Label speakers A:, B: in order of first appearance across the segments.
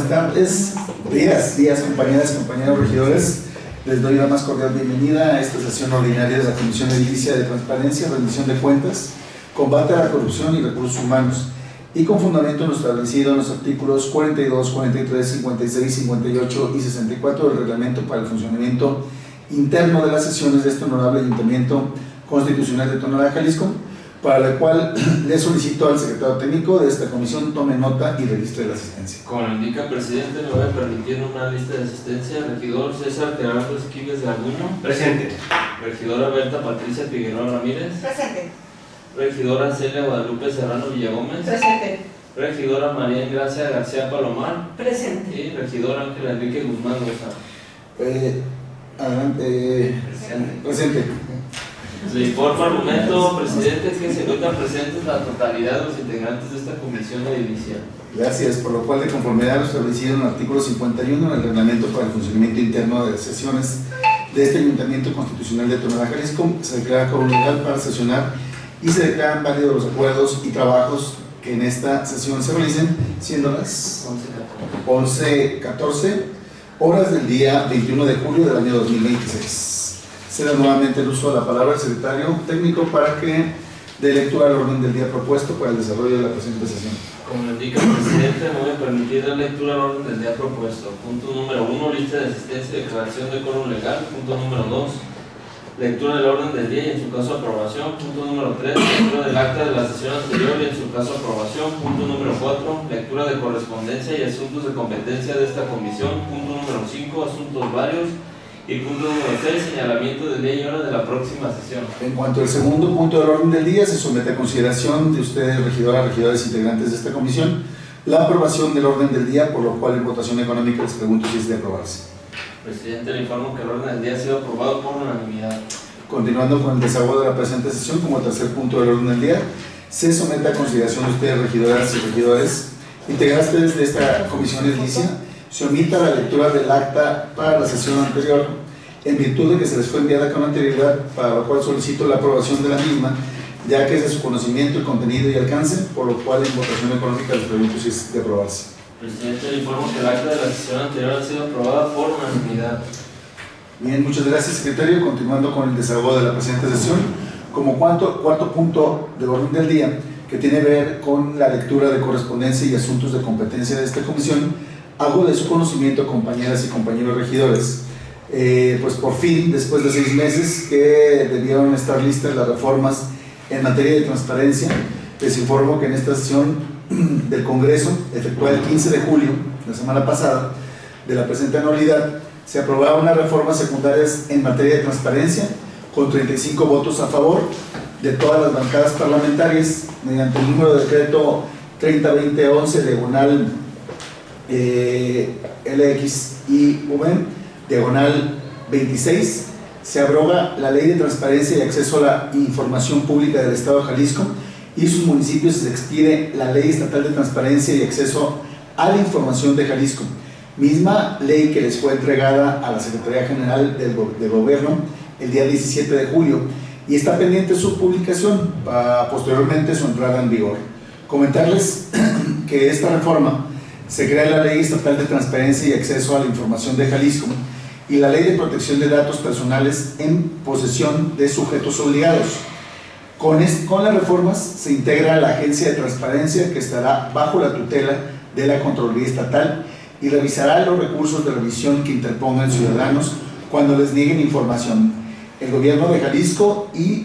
A: Buenas tardes, días, compañeras, compañeros regidores. Les doy la más cordial bienvenida a esta sesión ordinaria de la Comisión Edilicia de Transparencia, Rendición de Cuentas, Combate a la Corrupción y Recursos Humanos, y con fundamento en lo establecido en los artículos 42, 43, 56, 58 y 64 del Reglamento para el Funcionamiento Interno de las sesiones de este honorable Ayuntamiento Constitucional de Tonalá, Jalisco, para la cual le solicito al secretario técnico de esta comisión tome nota y registre la asistencia.
B: Como lo indica el presidente, me voy a permitir una lista de asistencia. Regidor César Gerardo Esquives de Arguño.
C: Presente.
B: Regidora Berta Patricia Figueroa Ramírez.
D: Presente.
B: Regidora Celia Guadalupe Serrano Villagómez.
D: Presente.
B: Regidora María Ingracia García Palomar.
D: Presente.
B: Y regidor Ángel Enrique Guzmán Lozano.
A: Adelante. Presente.
B: Le informo al momento, presidente, que se encuentran presentes la totalidad de los integrantes de esta comisión edilicia.
A: Gracias, por lo cual, de conformidad a lo establecido en el artículo 51 del Reglamento para el Funcionamiento Interno de las Sesiones de este Ayuntamiento Constitucional de Tonalá, Jalisco, se declara quórum legal para sesionar y se declaran válidos los acuerdos y trabajos que en esta sesión se realicen, siendo las 11:14 horas del día 21 de julio del año 2026. Será nuevamente el uso de la palabra al secretario técnico para que dé lectura al orden del día propuesto para el desarrollo de la presente sesión.
B: Como lo indica el presidente, me voy a permitir dar lectura al orden del día propuesto. Punto número 1, lista de asistencia y declaración de quórum legal. Punto número 2, lectura del orden del día y en su caso aprobación. Punto número 3, lectura del acta de la sesión anterior y en su caso aprobación. Punto número 4, lectura de correspondencia y asuntos de competencia de esta comisión. Punto número 5, asuntos varios. Y punto número 6, señalamiento del día y hora de la próxima sesión.
A: En cuanto al segundo punto del orden del día, se somete a consideración de ustedes, regidoras, regidores integrantes de esta comisión, la aprobación del orden del día, por lo cual en votación económica les pregunto si es de aprobarse.
B: Presidente, le informo que el orden del día ha sido aprobado por unanimidad.
A: Continuando con el desahogo de la presente sesión, como tercer punto del orden del día, se somete a consideración de ustedes, regidoras y regidores integrantes de esta comisión edilicia, se omita la lectura del acta para la sesión anterior en virtud de que se les fue enviada con anterioridad, para lo cual solicito la aprobación de la misma, ya que es de su conocimiento el contenido y alcance, por lo cual en votación económica les pregunto si es de aprobarse.
B: Presidente, le informo que el acta de la sesión anterior ha sido aprobada por unanimidad.
A: Bien, muchas gracias, secretario. Continuando con el desahogo de la presente sesión, como cuarto punto del orden del día, que tiene que ver con la lectura de correspondencia y asuntos de competencia de esta comisión, hago de su conocimiento, compañeras y compañeros regidores, pues por fin, después de 6 meses que debieron estar listas las reformas en materia de transparencia, les informo que en esta sesión del Congreso, efectuada el 15 de julio, la semana pasada, de la presente anualidad, se aprobaron las reformas secundarias en materia de transparencia, con 35 votos a favor de todas las bancadas parlamentarias, mediante el número de decreto 30-2011, diagonal LXIV, diagonal 26, se abroga la Ley de Transparencia y Acceso a la Información Pública del Estado de Jalisco y sus municipios, se expide la Ley Estatal de Transparencia y Acceso a la Información de Jalisco, misma ley que les fue entregada a la Secretaría General del Gobierno el día 17 de julio y está pendiente su publicación para posteriormente su entrada en vigor. Comentarles que esta reforma se crea la Ley Estatal de Transparencia y Acceso a la Información de Jalisco y la Ley de Protección de Datos Personales en posesión de sujetos obligados. Con las reformas se integra la Agencia de Transparencia, que estará bajo la tutela de la Contraloría Estatal y revisará los recursos de revisión que interpongan ciudadanos cuando les nieguen información. El Gobierno de Jalisco y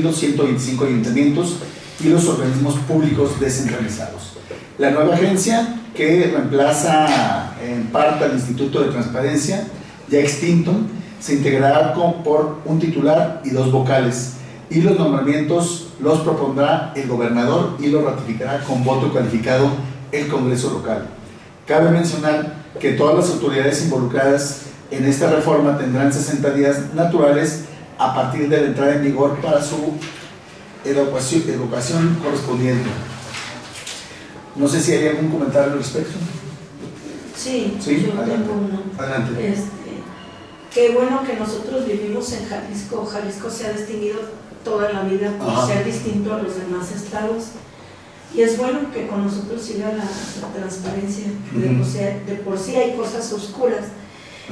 A: los 125 ayuntamientos y los organismos públicos descentralizados. La nueva agencia, que reemplaza en parte al Instituto de Transparencia, ya extinto, se integrará por un titular y 2 vocales, y los nombramientos los propondrá el gobernador y los ratificará con voto calificado el Congreso local. Cabe mencionar que todas las autoridades involucradas en esta reforma tendrán 60 días naturales a partir de la entrada en vigor para su educación correspondiente. No sé si hay algún comentario al respecto.
D: Sí,
A: ¿Sí?
D: yo tengo uno.
A: Adelante.
D: Qué bueno que nosotros vivimos en Jalisco. Jalisco se ha distinguido toda la vida por ser distinto a los demás estados. Y es bueno que con nosotros siga la transparencia. De por sí hay cosas oscuras.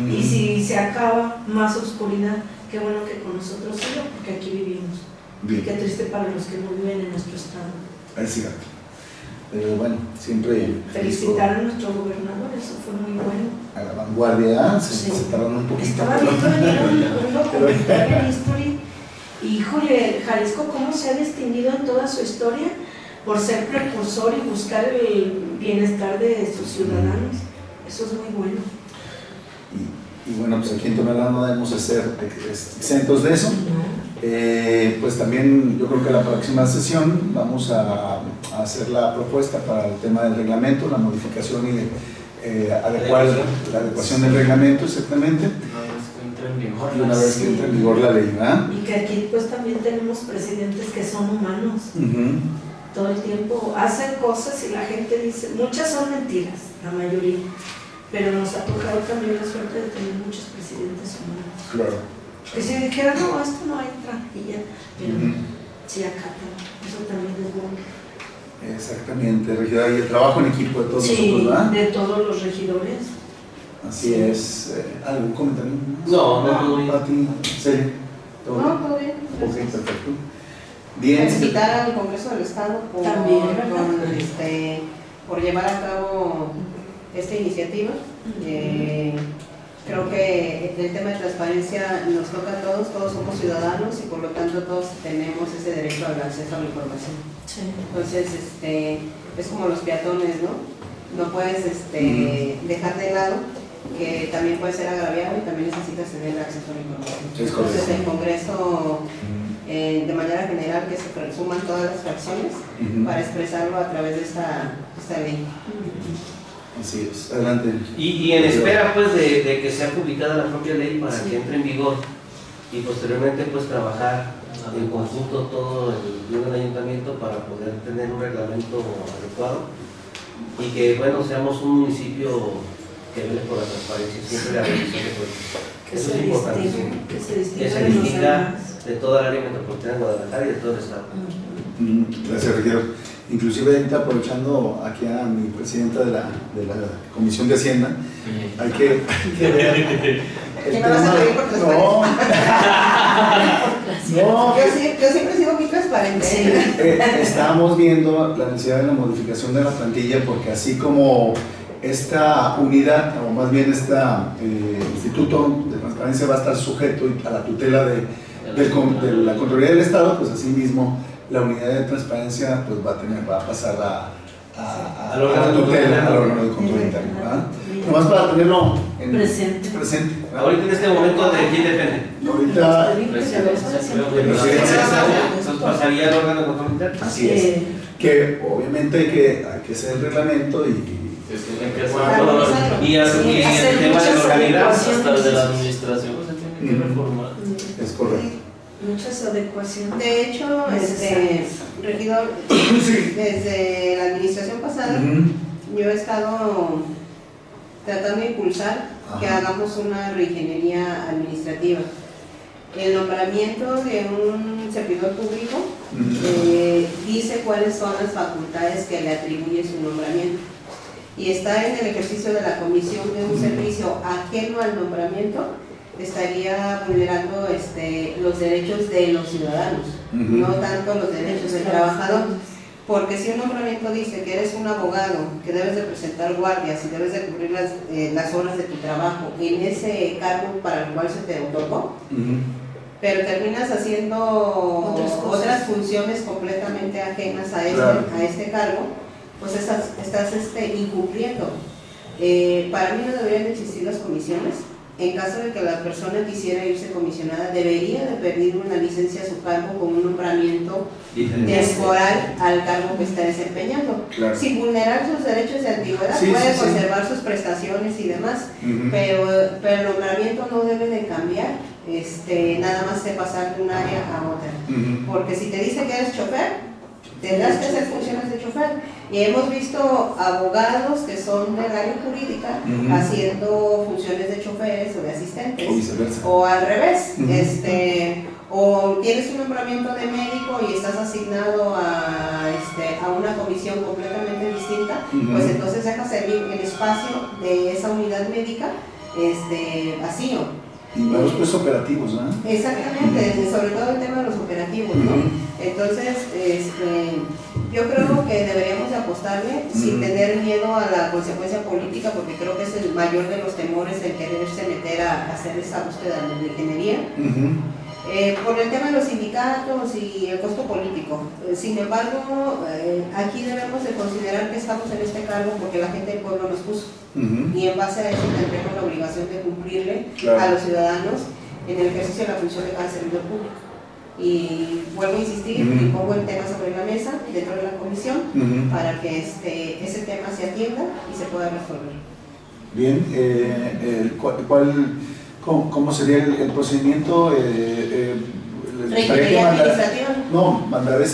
D: Y si se acaba más oscuridad, qué bueno que con nosotros siga, porque aquí vivimos.
A: Bien.
D: Y qué triste para los que no viven en nuestro estado.
A: Es cierto. Pero bueno, siempre
D: Felicitar a nuestro gobernador, eso fue muy bueno.
A: a la vanguardia,
D: Sí.
A: se tardaron un poquito.
D: Estaba viendo ayer un documental en History, y híjole, Jalisco cómo se ha distinguido en toda su historia por ser precursor y buscar el bienestar de sus ciudadanos. Eso es muy bueno.
A: Y bueno, pues aquí en Tonalá no debemos de ser exentos de eso. Pues también yo creo que la próxima sesión vamos a hacer la propuesta para el tema del reglamento, la modificación y adecuar la adecuación del reglamento, exactamente. Y una vez que entre en vigor la ley, ¿verdad?
D: Y que aquí pues también tenemos presidentes que son humanos. Todo el tiempo hacen cosas y la gente dice, muchas son mentiras, la mayoría, pero nos ha tocado también la suerte de tener muchos presidentes humanos.
A: Claro.
D: Que si dijeran, no, esto no entra, y ya, pero sí acatan, eso también es bueno.
A: Exactamente, regidora, y el trabajo en equipo de todos nosotros, ¿verdad?
D: De todos los regidores.
A: Así es. ¿Algún comentario?
B: No.
A: ¿Para ti, Celia? ¿Todo bien?
C: No, todo bien.
A: Ok, perfecto. Bien.
C: Felicitar al Congreso del Estado
D: También,
C: por llevar a cabo esta iniciativa. Creo que el tema de transparencia nos toca a todos somos ciudadanos y por lo tanto todos tenemos ese derecho al acceso a la información.
D: Sí.
C: Entonces, es como los peatones, ¿no? No puedes dejar de lado que también puede ser agraviado y también necesitas tener acceso a la información. Entonces, el Congreso, de manera general, que se suman todas las fracciones para expresarlo a través de esta ley.
A: Así es, adelante.
E: Y en espera pues de que sea publicada la propia ley para que entre en vigor y posteriormente pues trabajar en conjunto todo el ayuntamiento para poder tener un reglamento adecuado y que bueno seamos un municipio que vele por la transparencia, siempre la revisión de cuentas. Eso es importante,
D: que se distinga,
E: que se distinga de toda el área metropolitana de Guadalajara y de todo el estado.
A: Gracias, regidor. Inclusive ahorita aprovechando aquí a mi presidenta de la Comisión de Hacienda, hay que ver el
C: ¿Que no vas a pedir por
A: no.
C: Yo siempre he sido muy transparente.
D: Sí.
A: Estábamos viendo la necesidad de la modificación de la plantilla porque así como esta unidad, o más bien este Instituto de Transparencia va a estar sujeto a la tutela de la Contraloría del Estado, pues así mismo la unidad de transparencia pues va a pasar a la tutela, al órgano de control interno, ¿verdad? Nomás para tenerlo presente. ¿Verdad?
E: Ahorita en este momento, ¿de quién depende?
A: Ahorita
E: pasaría al órgano de control interno.
A: Así es, que obviamente hay que hacer el reglamento
E: y el tema de la organidad
B: hasta de la administración se tiene que reformar.
A: es correcto.
D: Muchas adecuaciones.
C: De hecho, regidor, desde la administración pasada, yo he estado tratando de impulsar que hagamos una reingeniería administrativa. El nombramiento de un servidor público dice cuáles son las facultades que le atribuye su nombramiento. Y está en el ejercicio de la comisión de un servicio ajeno al nombramiento, estaría vulnerando los derechos de los ciudadanos, no tanto los derechos del trabajador. Porque si un nombramiento dice que eres un abogado, que debes de presentar guardias y debes de cubrir las horas de tu trabajo en ese cargo para el cual se te otorgó, pero terminas haciendo otras funciones completamente ajenas a este cargo, pues estás incumpliendo. Para mí no deberían existir las comisiones. En caso de que la persona quisiera irse comisionada, debería de pedir una licencia a su cargo con un nombramiento temporal al cargo que está desempeñando.
A: Claro.
C: Sin vulnerar sus derechos de antigüedad, puede conservar sus prestaciones y demás, pero el nombramiento no debe de cambiar, nada más de pasar de un área a otra. Porque si te dice que eres chofer, tendrás que hacer funciones de chofer. Y hemos visto abogados que son del área jurídica haciendo funciones de choferes o de asistentes, o al revés, o tienes un nombramiento de médico y estás asignado a una comisión completamente distinta, pues entonces dejas el espacio de esa unidad médica vacío.
A: Y varios pues operativos, ¿no?
C: Exactamente, sobre todo el tema de los operativos, ¿no? Entonces, yo creo que deberíamos de apostarle sin tener miedo a la consecuencia política, porque creo que es el mayor de los temores el quererse meter a hacer esa búsqueda de ingeniería. Por el tema de los sindicatos y el costo político. Sin embargo, aquí debemos de considerar que estamos en este cargo porque la gente del pueblo nos puso. Y en base a eso tendremos la obligación de cumplirle a los ciudadanos en el ejercicio de la función de cada servidor público. Y vuelvo a insistir y pongo el tema sobre la mesa dentro de la comisión para que ese tema se atienda y se pueda resolver.
A: Bien, ¿cómo sería el procedimiento?
C: Requeriría administrativa.
A: Mandar un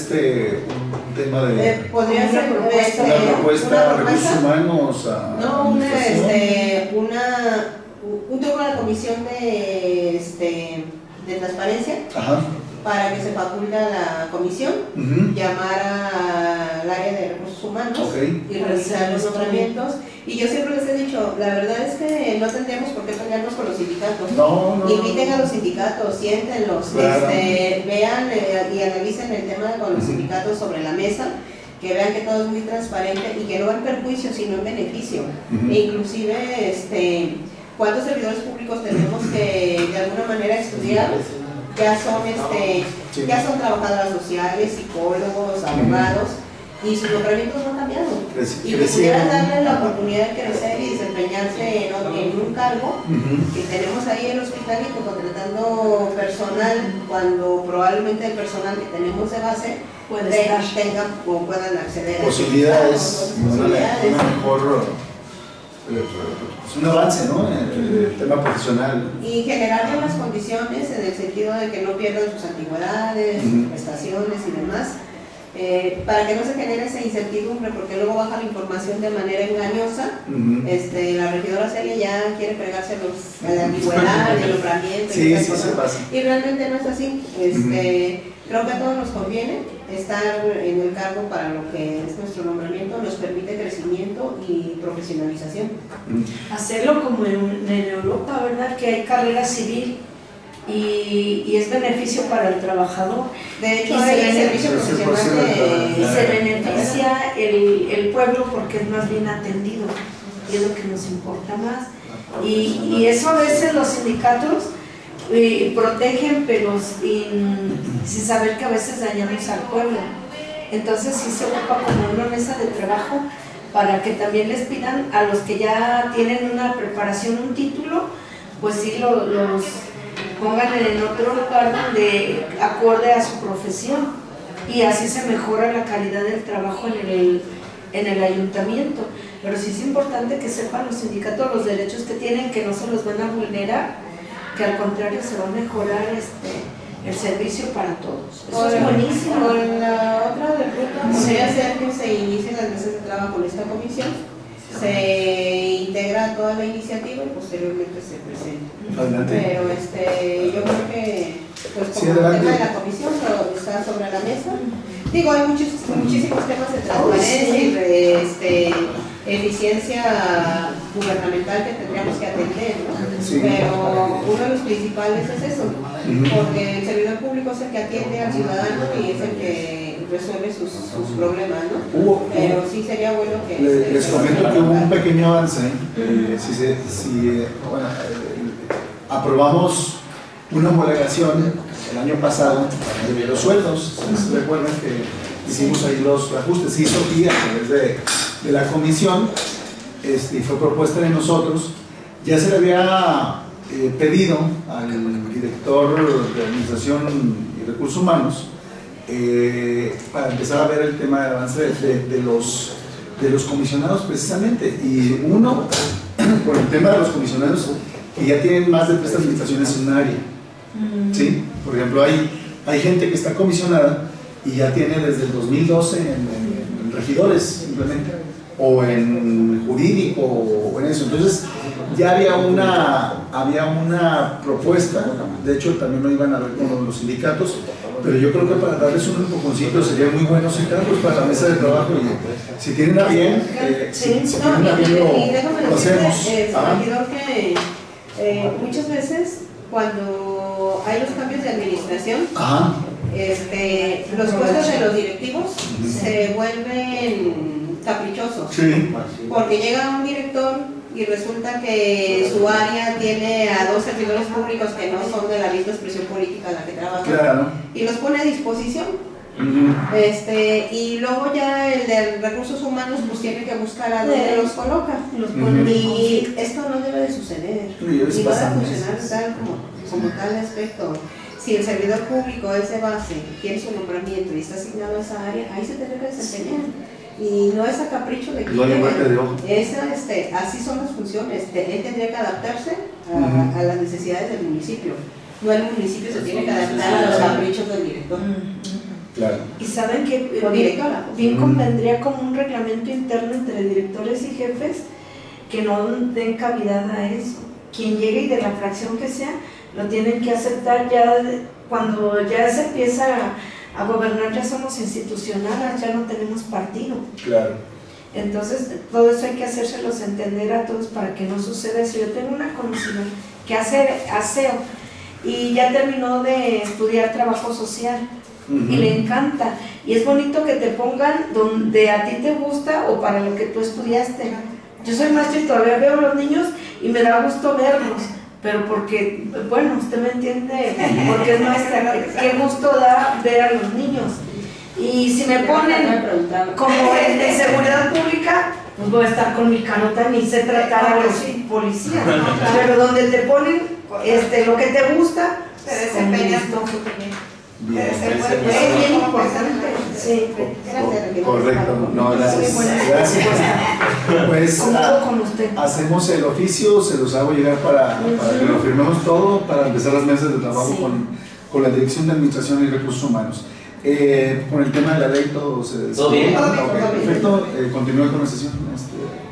A: tema de
C: podría ser
A: una propuesta a recursos humanos un turno a la comisión de transparencia. Ajá. Para que se faculte a la comisión, llamar al área de recursos humanos y revisar los nombramientos. Y yo siempre les he dicho, la verdad es que no tendríamos por qué pelearnos con los sindicatos. Inviten a los sindicatos, siéntenlos, claro. Vean y analicen el tema con los sindicatos sobre la mesa, que vean que todo es muy transparente y que no va en perjuicio, sino en beneficio. E inclusive, ¿cuántos servidores públicos tenemos que de alguna manera estudiar? Ya son trabajadoras sociales, psicólogos, abogados, y sus nombramientos no han cambiado. Y que pudieran darle la oportunidad de crecer y desempeñarse en un cargo que tenemos ahí en el hospital y que contratando personal, cuando probablemente el personal que tenemos de base tengan o puedan acceder posibilidades, una mejor. Es un avance, ¿no? El tema profesional.
C: Y generarle las condiciones en el sentido de que no pierdan sus antigüedades, sus prestaciones y demás, para que no se genere esa incertidumbre, porque luego baja la información de manera engañosa. La regidora Celia ya quiere pegarse la antigüedad, el nombramiento y realmente no es así. Creo que a todos nos conviene estar en el cargo para lo que es nuestro nombramiento, nos permite crecimiento y profesionalización.
D: Hacerlo como en Europa, ¿verdad? Que hay carrera civil y es beneficio para el trabajador.
C: De hecho, hay servicio profesional
D: y se beneficia el pueblo porque es más bien atendido y es lo que nos importa más. Y eso a veces los sindicatos protegen, pero sin saber que a veces dañamos al pueblo. Entonces sí se ocupa como una mesa de trabajo para que también les pidan a los que ya tienen una preparación, un título, pues sí los pongan en otro lugar donde acorde a su profesión, y así se mejora la calidad del trabajo en el ayuntamiento. Pero sí es importante que sepan los sindicatos los derechos que tienen, que no se los van a vulnerar, que al contrario se va a mejorar el servicio para todos. Eso es buenísimo.
C: Con la otra del punto podría ser que se inicien las mesas de trabajo con esta comisión, se integra toda la iniciativa y posteriormente se presenta.
A: Adelante.
C: Pero yo creo que pues como el tema de la comisión está sobre la mesa. Digo, hay muchísimos temas de transparencia y eficiencia gubernamental que tendríamos que atender, ¿no? Pero uno de los principales es eso, porque el servidor público es el que atiende al ciudadano y es el que resuelve sus problemas, ¿no? Pero sí sería bueno que...
A: Les comento que hubo un pequeño avance. Aprobamos una homologación el año pasado de los sueldos. ¿Se recuerdan que hicimos ahí los ajustes? Se hizo aquí a través de la comisión y fue propuesta de nosotros. Ya se le había pedido al director de Administración y Recursos Humanos para empezar a ver el tema de avance de los comisionados precisamente, y uno por el tema de los comisionados que ya tienen más de 3 administraciones en un área. ¿Sí? Por ejemplo, hay gente que está comisionada y ya tiene desde el 2012 en regidores simplemente, o en jurídico, o en eso. Entonces Ya había una propuesta, de hecho también lo iban a ver con los sindicatos, pero yo creo que para darles un empujoncito sería muy bueno citarlos para la mesa de trabajo y si tienen a bien, lo hacemos.
C: Regidor, que muchas veces cuando hay los cambios de administración, los puestos de los directivos se vuelven caprichosos, porque llega un director y resulta que su área tiene a 2 servidores públicos que no son de la misma expresión política en la que trabajan, y los pone a disposición. Y luego ya el de recursos humanos pues tiene que buscar a dónde los coloca, y esto no debe de suceder, ni va a funcionar tal como tal aspecto. Si el servidor público es de base, tiene su nombramiento y está asignado a esa área, ahí se tendrá que desempeñar. Y no es a capricho de que así son las funciones. Él tendría que adaptarse a las necesidades del municipio. No el municipio se tiene que adaptar a los caprichos del director.
A: Claro.
D: Y saben que bien convendría como un reglamento interno entre directores y jefes que no den cavidad a eso. Quien llegue y de la fracción que sea, lo tienen que aceptar ya cuando ya se empieza a gobernar, ya somos institucionales, ya no tenemos partido.
A: Claro.
D: Entonces, todo eso hay que hacérselos entender a todos para que no suceda eso. Yo tengo una conocida que hace aseo y ya terminó de estudiar trabajo social y le encanta. Y es bonito que te pongan donde a ti te gusta o para lo que tú estudiaste. Yo soy maestra y todavía veo a los niños y me da gusto verlos. Pero porque, bueno, usted me entiende, porque es maestra, qué gusto da ver a los niños. Y si me ponen como en seguridad pública, pues voy a estar con mi canota, ni sé tratar a los policías. Pero donde te ponen lo que te gusta,
C: te desempeñas con tu
A: bien.
D: Es bien importante. Sí.
A: Correcto. No, gracias. Gracias. Pues
D: con usted.
A: Hacemos el oficio, se los hago llegar para que lo firmemos todo, para empezar las mesas de trabajo con la Dirección de Administración y Recursos Humanos. Con el tema de la ley, todo
E: bien.
A: Perfecto. Continúa con la sesión.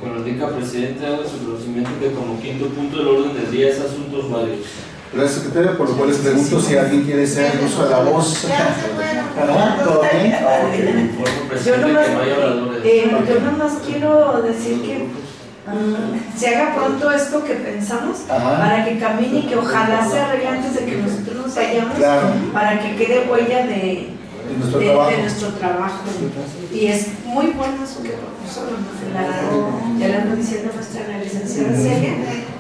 B: Bueno, indica presidente, hago su conocimiento que como quinto punto del orden del día es asuntos varios.
A: Gracias, secretaria, por lo cual les pregunto si alguien quiere hacer uso de la voz. ¿Todo bien?
D: Yo nomás quiero decir que se haga pronto esto que pensamos para que camine y que ojalá se arregle antes de que nosotros nos vayamos, para que quede huella de nuestro trabajo. Y es muy bueno eso que propuso, ya le ando diciendo la licenciada Celia,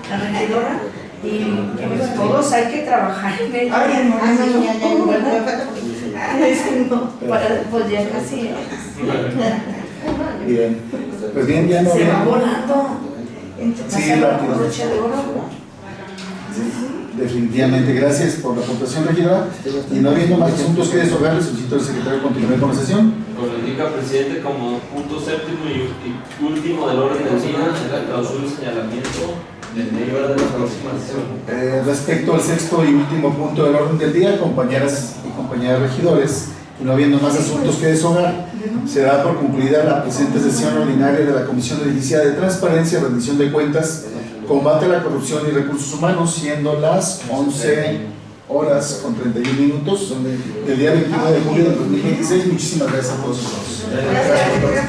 D: la regidora. Y pues, todos hay que trabajar en ello. Pues ya casi.
A: Bien. Pues bien, ya no.
D: Se va volando.
A: Sí, rápido. Definitivamente, gracias por la aportación, regidora. Y no habiendo más asuntos que deshogar, solicito al secretario continuar con la sesión.
B: Lo indica presidente como punto séptimo y último del orden del día, la clausura y señalamiento del medio de la próxima sesión.
A: Respecto al sexto y último punto del orden del día, compañeras y compañeros regidores, y no habiendo más asuntos que deshogar, se da por concluida la presente sesión ordinaria de la Comisión Edilicia de Transparencia, Rendición de Cuentas, Combate a la Corrupción y Recursos Humanos, siendo las 11:31 del día 21 de julio del 2026. Muchísimas gracias a todos. Gracias por la